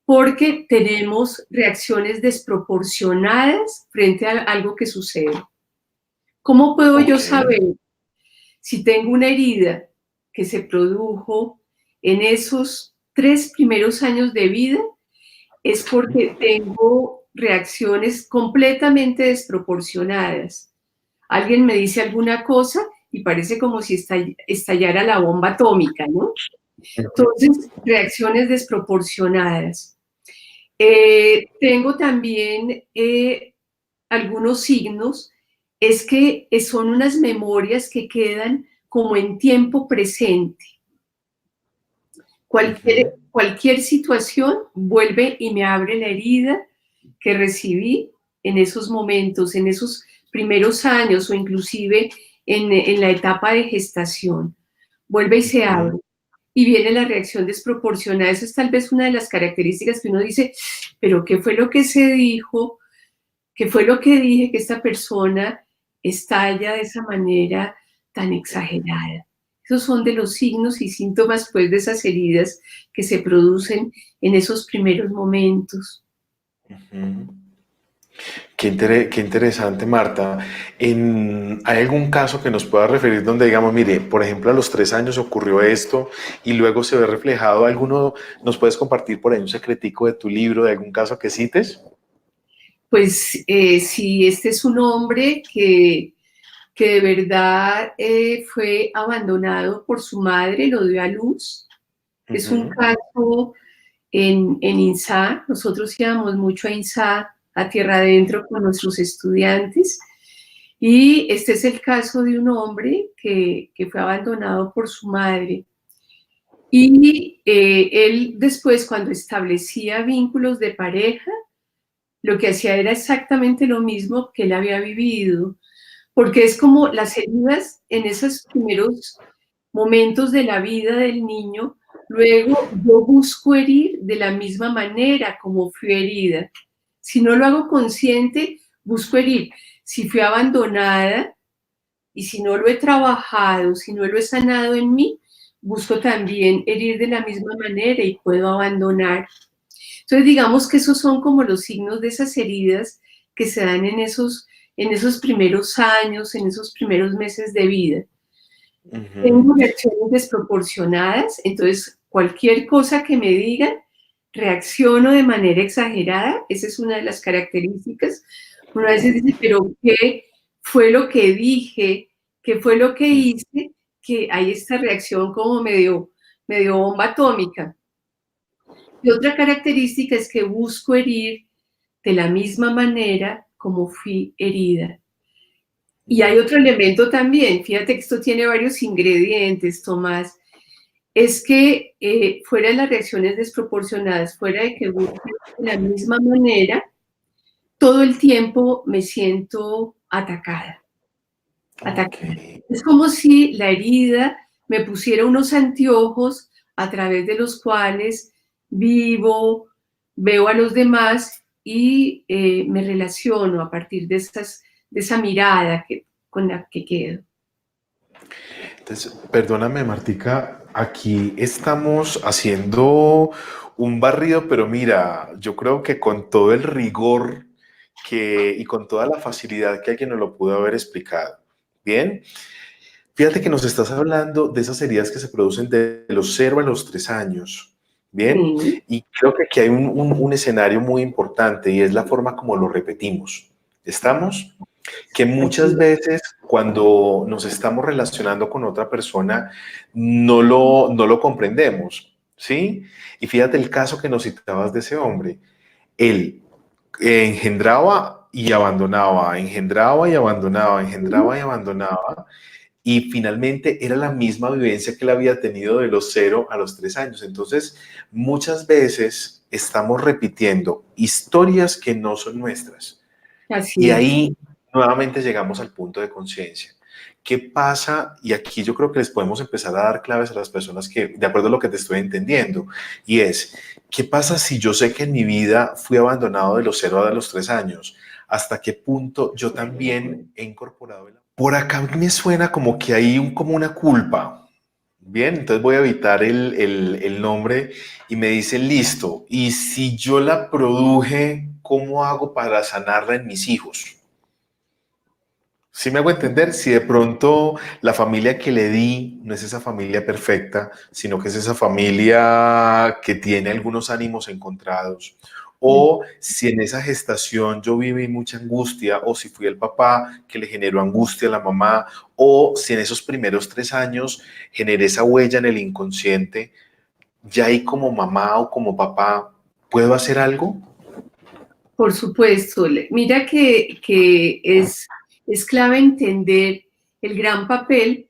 porque tenemos reacciones desproporcionadas frente a algo que sucede. ¿Cómo puedo yo Ok. saber si tengo una herida que se produjo en esos 3 primeros años de vida? Es porque tengo reacciones completamente desproporcionadas. Alguien me dice alguna cosa y parece como si estallara la bomba atómica, ¿no? Entonces, reacciones desproporcionadas. Tengo también algunos signos, es que son unas memorias que quedan como en tiempo presente. Ujú. Cualquier situación vuelve y me abre la herida que recibí en esos momentos, en esos primeros años o inclusive en la etapa de gestación. Vuelve y se Ujú. abre. Y viene la reacción desproporcionada. Esa es tal vez una de las características que uno dice, pero ¿qué fue lo que se dijo? ¿Qué fue lo que dije que esta persona estalla de esa manera tan exagerada? Esos son de los signos y síntomas, pues, de esas heridas que se producen en esos primeros momentos. Ujú. Qué interesante, Marta. ¿Hay algún caso que nos pueda referir donde digamos, mire, por ejemplo, a los 3 años ocurrió esto y luego se ve reflejado alguno? ¿Nos puedes compartir por ahí un secretico de tu libro, de algún caso que cites? Pues si este es un hombre que de verdad fue abandonado por su madre, lo dio a luz. Es un Ujú. caso en INSA, nosotros íbamos mucho a INSA, a tierra adentro con nuestros estudiantes, y este es el caso de un hombre que fue abandonado por su madre. Y él después, cuando establecía vínculos de pareja, lo que hacía era exactamente lo mismo que él había vivido, porque es como las heridas en esos primeros momentos de la vida del niño, luego yo busco herir de la misma manera como fui herida. Si no lo hago consciente, busco herir. Si fui abandonada y si no lo he trabajado, si no lo he sanado en mí, busco también herir de la misma manera y puedo abandonar. Entonces, digamos que esos son como los signos de esas heridas que se dan en esos primeros años, en esos primeros meses de vida. Tengo Ujú. reacciones desproporcionadas, entonces cualquier cosa que me digan, reacciono de manera exagerada, esa es una de las características. Uno a veces dice, pero ¿qué fue lo que dije? ¿Qué fue lo que hice? Que hay esta reacción como medio bomba atómica. Y otra característica es que busco herir de la misma manera como fui herida. Y hay otro elemento también, fíjate que esto tiene varios ingredientes, Tomás, es que fuera de las reacciones desproporcionadas, fuera de que busque de la misma manera, todo el tiempo me siento atacada, Ok. atacada. Es como si la herida me pusiera unos anteojos a través de los cuales vivo, veo a los demás y me relaciono a partir de esa mirada con la que quedo. Entonces, perdóname, Martica, aquí estamos haciendo un barrido, pero mira, yo creo que con todo el rigor y con toda la facilidad que alguien nos lo pudo haber explicado. Bien, fíjate que nos estás hablando de esas heridas que se producen de los 0 a los 3 años. Bien, Sí, y creo que aquí hay un escenario muy importante y es la forma como lo repetimos. ¿Estamos? Que así muchas es. veces cuando nos estamos relacionando con otra persona no lo comprendemos, ¿sí? Y fíjate el caso que nos citabas de ese hombre. Él engendraba y abandonaba, engendraba y abandonaba, engendraba y abandonaba. Y finalmente era la misma vivencia que él había tenido de los 0 a los 3 años. Entonces, muchas veces estamos repitiendo historias que no son nuestras. Así Y es. ahí nuevamente llegamos al punto de conciencia. ¿Qué pasa? Y aquí yo creo que les podemos empezar a dar claves a las personas que, de acuerdo a lo que te estoy entendiendo, y es, ¿qué pasa si yo sé que en mi vida fui abandonado de los 0 a los 3 años? ¿Hasta qué punto yo también he incorporado el amor? Por acá me suena como que hay como una culpa. Bien, entonces voy a evitar el nombre y me dicen, listo, y si yo la produje, ¿cómo hago para sanarla en mis hijos? Si me hago entender, si de pronto la familia que le di no es esa familia perfecta, sino que es esa familia que tiene algunos ánimos encontrados, o si en esa gestación yo viví mucha angustia, o si fui el papá que le generó angustia a la mamá, o si en esos primeros 3 años generé esa huella en el inconsciente, ya ahí como mamá o como papá, ¿puedo hacer algo? Por supuesto. Mira que es clave entender el gran papel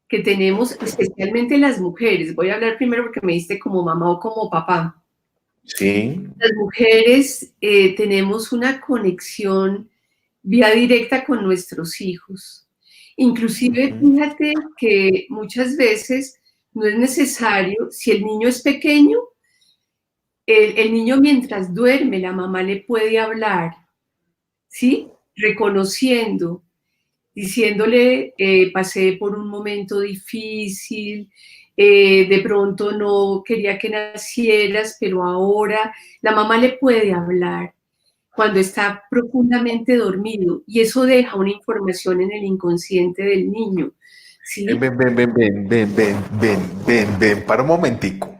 que tenemos, especialmente las mujeres. Voy a hablar primero porque me diste como mamá o como papá. Sí. Las mujeres tenemos una conexión vía directa con nuestros hijos. Inclusive, Ujú. fíjate que muchas veces no es necesario, si el niño es pequeño, el niño mientras duerme, la mamá le puede hablar, ¿sí? Reconociendo, diciéndole, pasé por un momento difícil, de pronto no quería que nacieras, pero ahora la mamá le puede hablar cuando está profundamente dormido y eso deja una información en el inconsciente del niño, Ven, ¿sí? ven, ven, ven, ven, ven, ven, ven, ven, ven, para un momentico.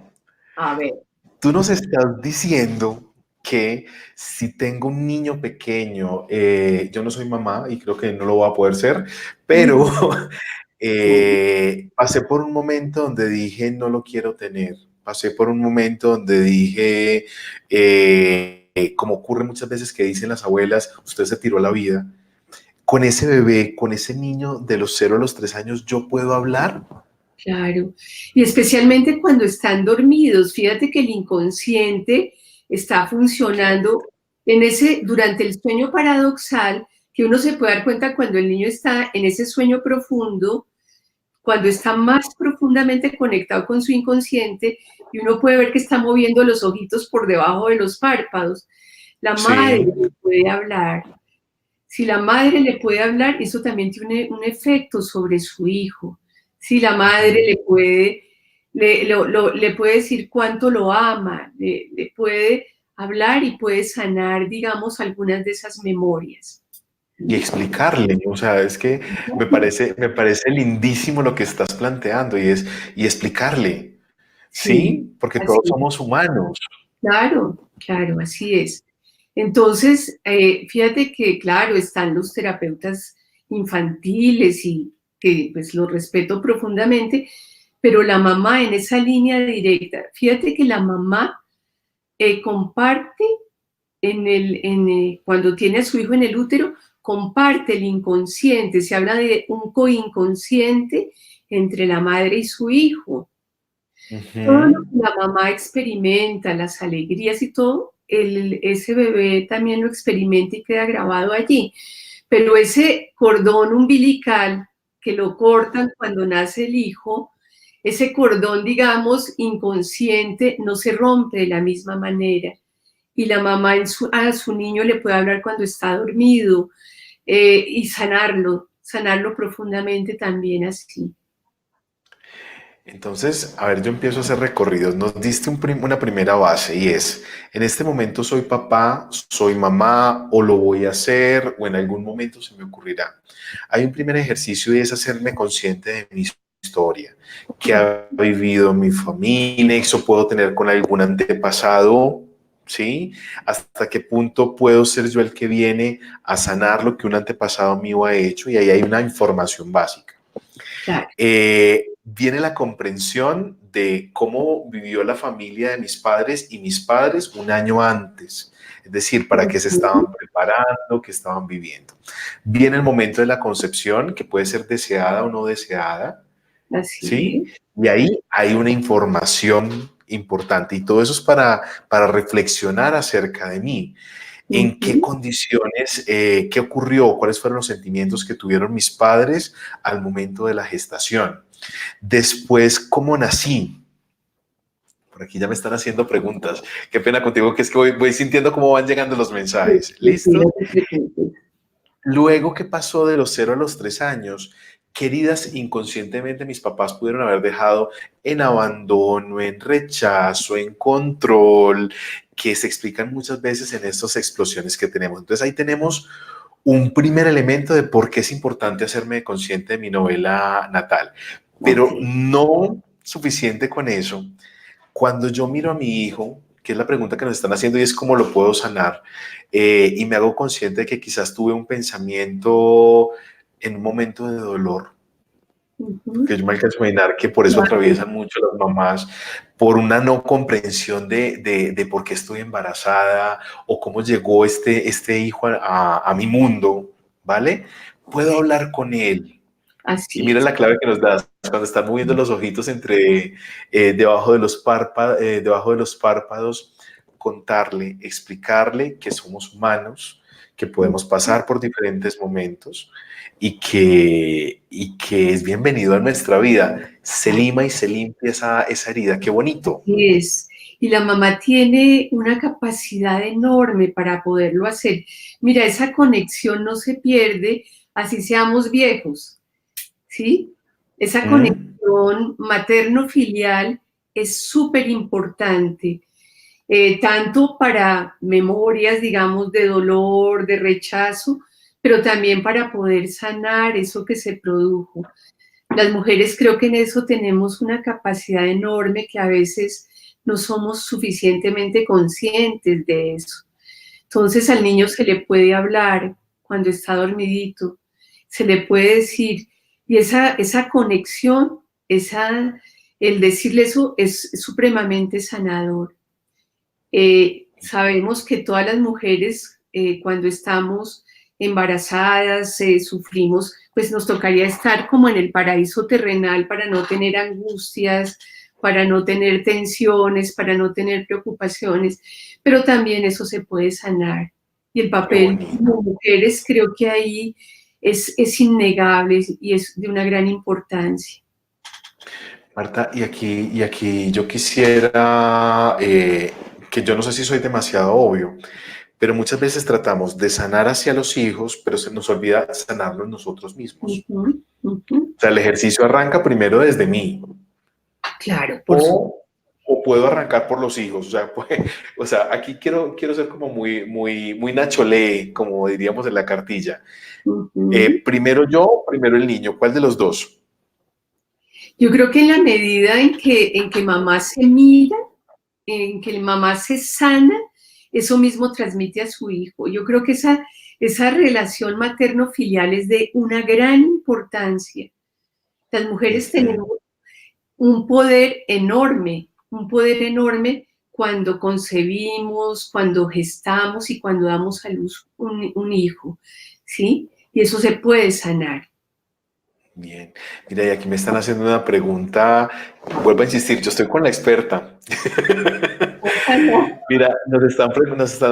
A ver. Tú nos estás diciendo que si tengo un niño pequeño, yo no soy mamá y creo que no lo voy a poder ser, pero Ujú. Sí, pasé por un momento donde dije no lo quiero tener. Pasé por un momento donde dije, como ocurre muchas veces que dicen las abuelas, usted se tiró la vida. Con ese bebé, con ese niño de los 0 a los 3 años, ¿yo puedo hablar? claro. Y especialmente cuando están dormidos, fíjate que el inconsciente está funcionando durante el sueño paradoxal, que uno se puede dar cuenta cuando el niño está en ese sueño profundo, cuando está más profundamente conectado con su inconsciente y uno puede ver que está moviendo los ojitos por debajo de los párpados. La madre Sí. le puede hablar. Si la madre le puede hablar, eso también tiene un efecto sobre su hijo. Si la madre Ujú. le puede decir cuánto lo ama, le puede hablar y puede sanar, digamos, algunas de esas memorias. Y explicarle, o sea, es que me parece lindísimo lo que estás planteando y explicarle, Sí, ¿sí? Porque así todos somos humanos. claro, claro, así es. Entonces, fíjate que, claro, están los terapeutas infantiles y que pues los respeto profundamente, pero la mamá en esa línea directa, fíjate que la mamá comparte cuando tiene a su hijo en el útero, comparte el inconsciente, se habla de un coinconsciente entre la madre y su hijo. Todo lo Ujú. que la mamá experimenta, las alegrías y todo, ese bebé también lo experimenta y queda grabado allí. Pero ese cordón umbilical que lo cortan cuando nace el hijo, ese cordón, digamos, inconsciente, no se rompe de la misma manera. Y la mamá a su niño le puede hablar cuando está dormido y sanarlo profundamente también así. Entonces, a ver, yo empiezo a hacer recorridos. Nos diste una primera base y es, en este momento soy papá, soy mamá, o lo voy a hacer, o en algún momento se me ocurrirá. Hay un primer ejercicio y es hacerme consciente de mi historia, que ha vivido mi familia, eso puedo tener con algún antepasado, ¿sí? ¿Hasta qué punto puedo ser yo el que viene a sanar lo que un antepasado mío ha hecho? Y ahí hay una información básica. Claro. Viene la comprensión de cómo vivió la familia de mis padres y mis padres un año antes. Es decir, para qué se estaban preparando, qué estaban viviendo. Viene el momento de la concepción, que puede ser deseada o no deseada, Así ¿sí? es. Y ahí hay una información importante y todo eso es para reflexionar acerca de mí. ¿En qué Ujú. condiciones, qué ocurrió? ¿Cuáles fueron los sentimientos que tuvieron mis padres al momento de la gestación? Después, ¿cómo nací? Por aquí ya me están haciendo preguntas. Qué pena contigo, que es que voy sintiendo cómo van llegando los mensajes. Sí, ¿Listo? no te preocupes. Luego, ¿qué pasó de los 0 a los 3 años? ¿Qué heridas inconscientemente mis papás pudieron haber dejado en abandono, en rechazo, en control, que se explican muchas veces en estas explosiones que tenemos? Entonces ahí tenemos un primer elemento de por qué es importante hacerme consciente de mi novela natal. Ok. Pero no suficiente con eso. Cuando yo miro a mi hijo, que es la pregunta que nos están haciendo y es cómo lo puedo sanar, y me hago consciente de que quizás tuve un pensamiento en un momento de dolor, Ujú. que yo me alcanzo a imaginar que por eso Vale. atraviesan mucho las mamás, por una no comprensión de por qué estoy embarazada o cómo llegó este hijo a mi mundo, ¿vale? Puedo hablar con él. Y Así mira es. la clave que nos das cuando están moviendo los ojitos entre debajo de los párpados, contarle, explicarle que somos humanos, que podemos pasar por diferentes momentos y que es bienvenido a nuestra vida. Se lima y se limpia esa herida. Qué bonito. Así es. Y la mamá tiene una capacidad enorme para poderlo hacer. Mira, esa conexión no se pierde así seamos viejos, ¿sí? Esa ¿Mm? conexión materno-filial es súper importante, tanto para memorias, digamos, de dolor, de rechazo, pero también para poder sanar eso que se produjo. Las mujeres creo que en eso tenemos una capacidad enorme que a veces no somos suficientemente conscientes de eso. Entonces al niño se le puede hablar cuando está dormidito, se le puede decir, y esa conexión, el decirle eso es supremamente sanador. Sabemos que todas las mujeres, cuando estamos embarazadas, sufrimos, pues nos tocaría estar como en el paraíso terrenal para no tener angustias, para no tener tensiones, para no tener preocupaciones, pero también eso se puede sanar. Y el Qué papel de bonito. las mujeres creo que ahí es innegable y es de una gran importancia. Marta, y aquí yo quisiera, que yo no sé si soy demasiado obvio, pero muchas veces tratamos de sanar hacia los hijos, pero se nos olvida sanarlos nosotros mismos. Ujú, ujú. O sea, el ejercicio arranca primero desde mí, Claro, por supuesto. o puedo arrancar por los hijos. O sea, aquí quiero ser como muy Nacholé, como diríamos en la cartilla. Primero yo, primero el niño. ¿Cuál de los dos? Yo creo que en la medida en que mamá se mira, en que mamá se sana, eso mismo transmite a su hijo. Yo creo que esa relación materno-filial es de una gran importancia. Las mujeres Ujú. tenemos un poder enorme cuando concebimos, cuando gestamos y cuando damos a luz un hijo, ¿sí? Y eso se puede sanar. Bien. Mira, y aquí me están haciendo una pregunta. Vuelvo a insistir, yo estoy con la experta. Mira, nos están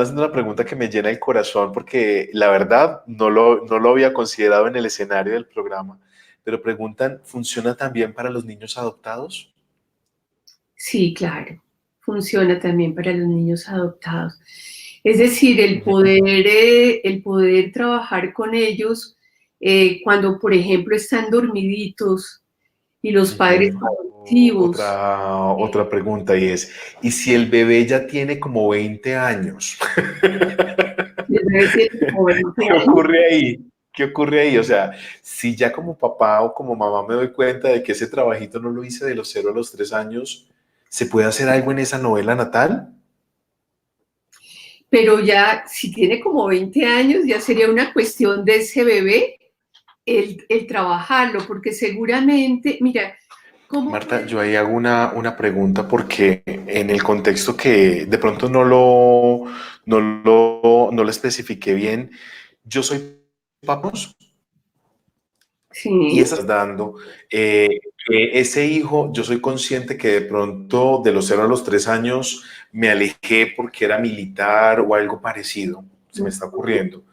haciendo una pregunta que me llena el corazón porque la verdad no lo había considerado en el escenario del programa, pero preguntan, ¿funciona también para los niños adoptados? Sí, claro, funciona también para los niños adoptados. Es decir, el poder trabajar con ellos cuando, por ejemplo, están dormiditos y los padres Ujú. adoptivos. Otra pregunta y es, ¿y si el bebé ya tiene como 20 años? Les debe ser como 20 ¿Qué años. ocurre ahí? ¿Qué ocurre ahí? O sea, si ya como papá o como mamá me doy cuenta de que ese trabajito no lo hice de los 0 a los 3 años, ¿se puede hacer algo en esa novela natal? Pero ya, si tiene como 20 años, ya sería una cuestión de ese bebé el trabajarlo, porque seguramente, mira, ¿Cómo Marta, puede? yo ahí hago una pregunta porque en el contexto que de pronto no lo especifiqué bien, yo soy papos y Sí, estás dando que ese hijo, yo soy consciente que de pronto de los 0 a los 3 años me alejé porque era militar o algo parecido, se me está ocurriendo.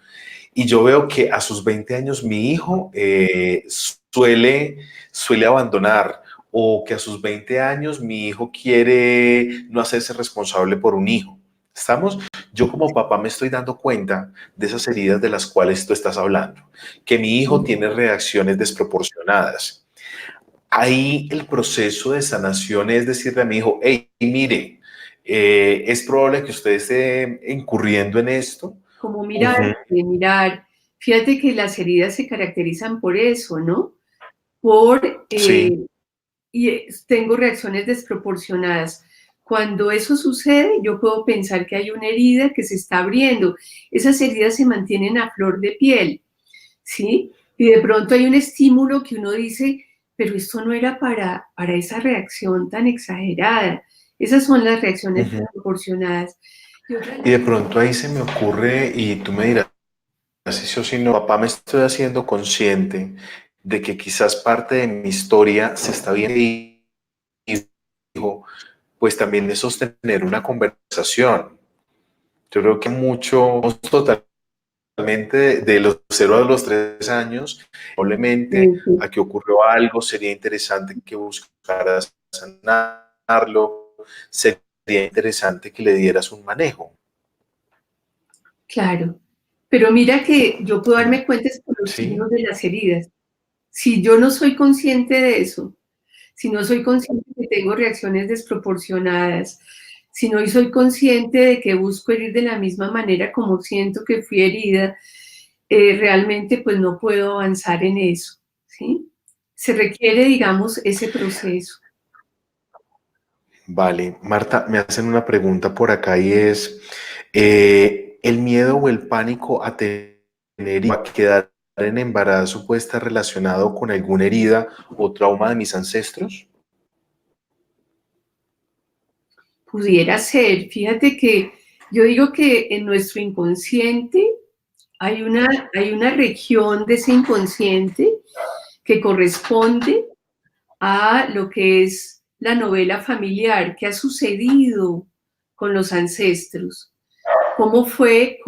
Y yo veo que a sus 20 años mi hijo suele abandonar o que a sus 20 años mi hijo quiere no hacerse responsable por un hijo. ¿Estamos? Yo como papá me estoy dando cuenta de esas heridas de las cuales tú estás hablando, que mi hijo tiene reacciones desproporcionadas. Ahí el proceso de sanación es decirle a mi hijo, hey, mire, es probable que usted esté incurriendo en esto. como mirar, Ujú. mirar. Fíjate que las heridas se caracterizan por eso, ¿no? Por, Sí. tengo reacciones desproporcionadas. Cuando eso sucede, yo puedo pensar que hay una herida que se está abriendo. Esas heridas se mantienen a flor de piel, ¿sí? Y de pronto hay un estímulo que uno dice, pero esto no era para esa reacción tan exagerada. Esas son las reacciones Ujú. desproporcionadas. Y otra de Y de las pronto ahí se me ocurre, y tú me dirás si sí o si no, papá, me estoy haciendo consciente de que quizás parte de mi historia se está viendo y digo, pues también es sostener una conversación. Yo creo que mucho, totalmente de los 0 a los 3 años, probablemente veces, aquí ocurrió algo, sería interesante que buscaras sanarlo, sería interesante que le dieras un manejo. claro. Pero mira que yo puedo darme cuenta es por los ¿Sí? signos de las heridas. Si yo no soy consciente de eso, si no soy consciente que tengo reacciones desproporcionadas, si no soy consciente de que busco herir de la misma manera como siento que fui herida, realmente pues no puedo avanzar en eso, ¿sí? Se requiere, digamos, ese proceso. Vale, Marta, me hacen una pregunta por acá y es, ¿el miedo o el pánico a tener y a quedar en embarazo puede estar relacionado con alguna herida o trauma de mis ancestros? Pudiera ser, fíjate que yo digo que en nuestro inconsciente hay una región de ese inconsciente que corresponde a lo que es la novela familiar, qué ha sucedido con los ancestros, cómo fue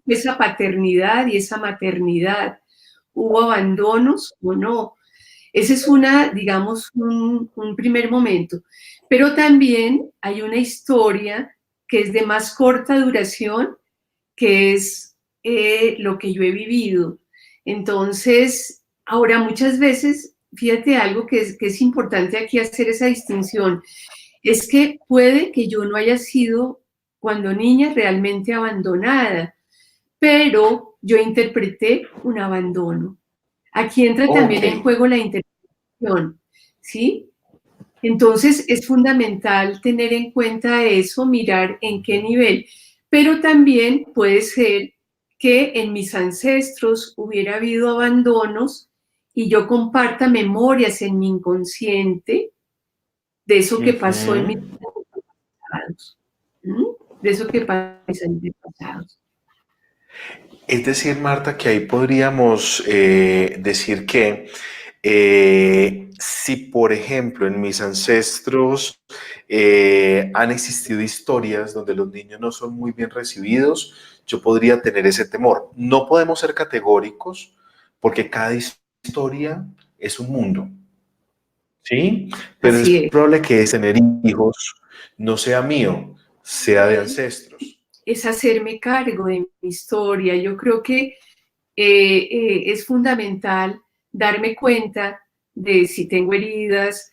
esa paternidad y esa maternidad, hubo abandonos o no. Ese es digamos, un primer momento. Pero también hay una historia que es de más corta duración, que es lo que yo he vivido. Entonces, ahora muchas veces, fíjate algo que es importante aquí hacer esa distinción, es que puede que yo no haya sido cuando niña realmente abandonada, pero yo interpreté un abandono. Aquí entra Ok. también en juego la interpretación, ¿sí? Entonces es fundamental tener en cuenta eso, mirar en qué nivel, pero también puede ser que en mis ancestros hubiera habido abandonos y yo comparta memorias en mi inconsciente de eso que pasó en mis Ujú. antepasados, ¿m? De eso que pasó en mis antepasados. Es decir, Marta, que ahí podríamos decir que si, por ejemplo, en mis ancestros han existido historias donde los niños no son muy bien recibidos, yo podría tener ese temor. No podemos ser categóricos porque cada historia es un mundo, ¿sí? Pero es Así es. probable que tener hijos no sea mío, sea de ancestros. Es hacerme cargo de mi historia. Yo creo que es fundamental darme cuenta de si tengo heridas,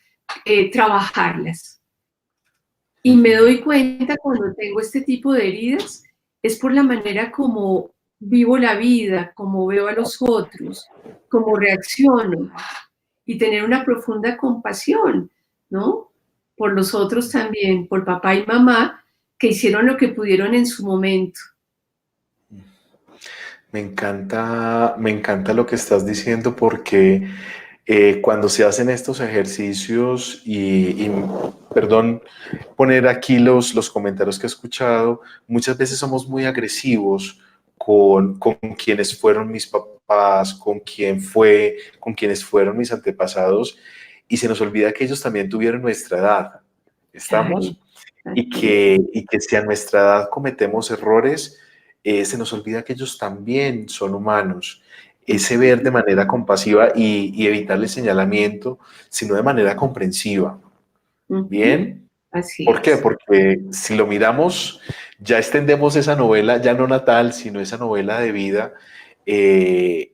trabajarlas. Y me Ujú. doy cuenta cuando tengo este tipo de heridas, es por la manera como vivo la vida, como veo a los otros, cómo reacciono y tener una profunda compasión, ¿no? Por los otros también, por papá y mamá, que hicieron lo que pudieron en su momento. Me encanta lo que estás diciendo porque cuando se hacen estos ejercicios perdón, poner aquí los comentarios que he escuchado, muchas veces somos muy agresivos con quienes fueron mis papás, con quienes fueron mis antepasados, y se nos olvida que ellos también tuvieron nuestra edad. Claro, ¿Estamos? Y así es. que si a nuestra edad cometemos errores, se nos olvida que ellos también son humanos. Ese ver de manera compasiva y evitar el señalamiento, sino de manera comprensiva. Ujú, ¿Bien? así ¿Por qué? es. Porque si lo miramos, ya extendemos esa novela, ya no natal, sino esa novela de vida. eh,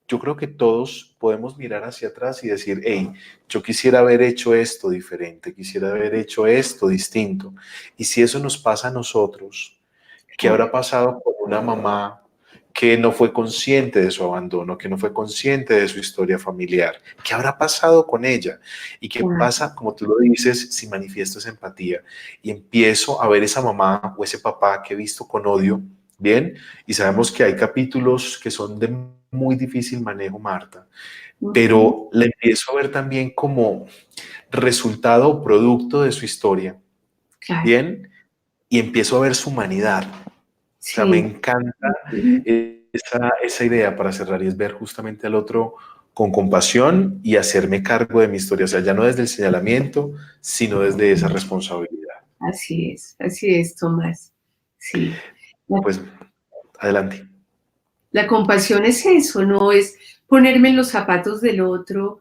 yo creo que todos podemos mirar hacia atrás y decir, hey, yo quisiera haber hecho esto diferente, quisiera haber hecho esto distinto. Y si eso nos pasa a nosotros, ¿qué Claro, habrá pasado con una mamá que no fue consciente de su abandono, que no fue consciente de su historia familiar? ¿Qué habrá pasado con ella? ¿Y qué claro, pasa, como tú lo dices, si manifiesto esa empatía y empiezo a ver esa mamá o ese papá que he visto con odio? Bien, y sabemos que hay capítulos que son de muy difícil manejo, Marta, ujú, pero la empiezo a ver también como resultado o producto de su historia, claro, ¿bien? Y empiezo a ver su humanidad. O sea, me sí. encanta Ujú, esa idea para cerrar y es ver justamente al otro con compasión y hacerme cargo de mi historia. O sea, ya no desde el señalamiento, sino desde esa responsabilidad. así es, Tomás. Sí. La, Pues adelante. la compasión es eso, no es ponerme en los zapatos del otro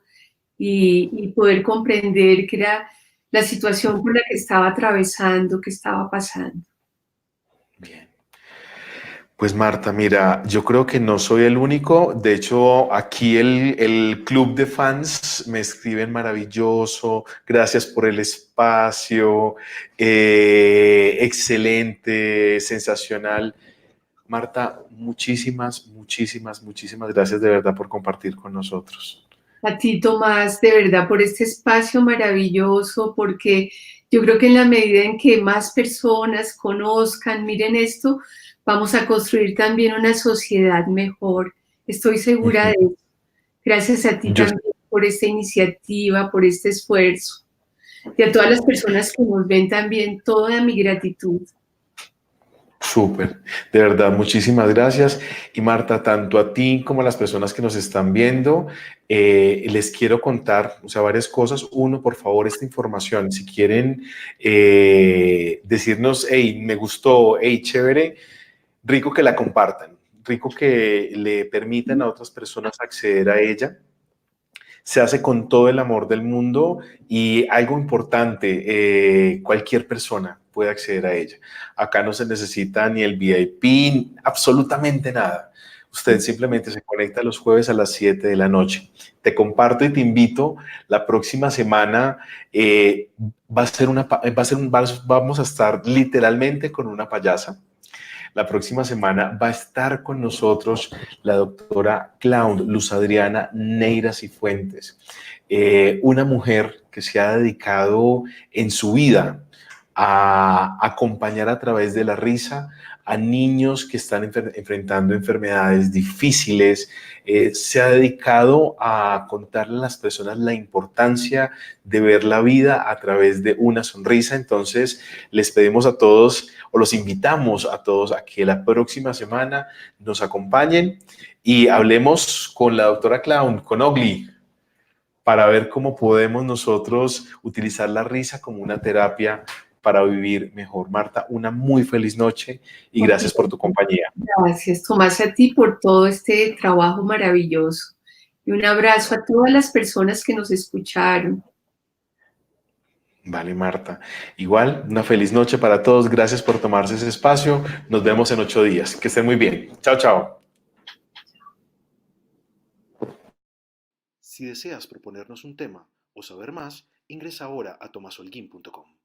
y poder comprender que era la situación por la que estaba atravesando, que estaba pasando. Bien. Pues Marta, mira, yo creo que no soy el único. De hecho, aquí el club de fans me escriben maravilloso. Gracias por el espacio. Excelente, sensacional. Marta, muchísimas gracias de verdad por compartir con nosotros. A ti, Tomás, de verdad, por este espacio maravilloso, porque yo creo que en la medida en que más personas conozcan, miren esto, vamos a construir también una sociedad mejor. Estoy segura de Ujú. eso. Gracias a ti Yo también por esta iniciativa, por este esfuerzo. Y a todas las personas que nos ven también, toda mi gratitud. súper, de verdad, muchísimas gracias. Y Marta, tanto a ti como a las personas que nos están viendo, les quiero contar, o sea, varias cosas. Uno, por favor, esta información, si quieren decirnos, hey, me gustó, hey, chévere, rico que la compartan, rico que le permitan a otras personas acceder a ella. Se hace con todo el amor del mundo y algo importante, cualquier persona puede acceder a ella. Acá no se necesita ni el VIP, absolutamente nada. Usted simplemente se conecta los jueves a las 7 de la noche. Te comparto y te invito la próxima semana. Va a ser vamos a estar literalmente con una payasa. La próxima semana va a estar con nosotros la doctora Clown, Luz Adriana Neira Cifuentes, una mujer que se ha dedicado en su vida a acompañar a través de la risa a niños que están enfrentando enfermedades difíciles. Se ha dedicado a contarle a las personas la importancia de ver la vida a través de una sonrisa. Entonces, les pedimos a todos o los invitamos a todos a que la próxima semana nos acompañen y hablemos con la doctora Clown, con Ogli, para ver cómo podemos nosotros utilizar la risa como una terapia para vivir mejor. Marta, una muy feliz noche y gracias por tu compañía. Gracias, Tomás, a ti por todo este trabajo maravilloso. Y un abrazo a todas las personas que nos escucharon. Vale, Marta. Igual, una feliz noche para todos. Gracias por tomarse ese espacio. Nos vemos en 8 días. Que estén muy bien. Chao, chao. Si deseas proponernos un tema o saber más, ingresa ahora a tomasolguin.com.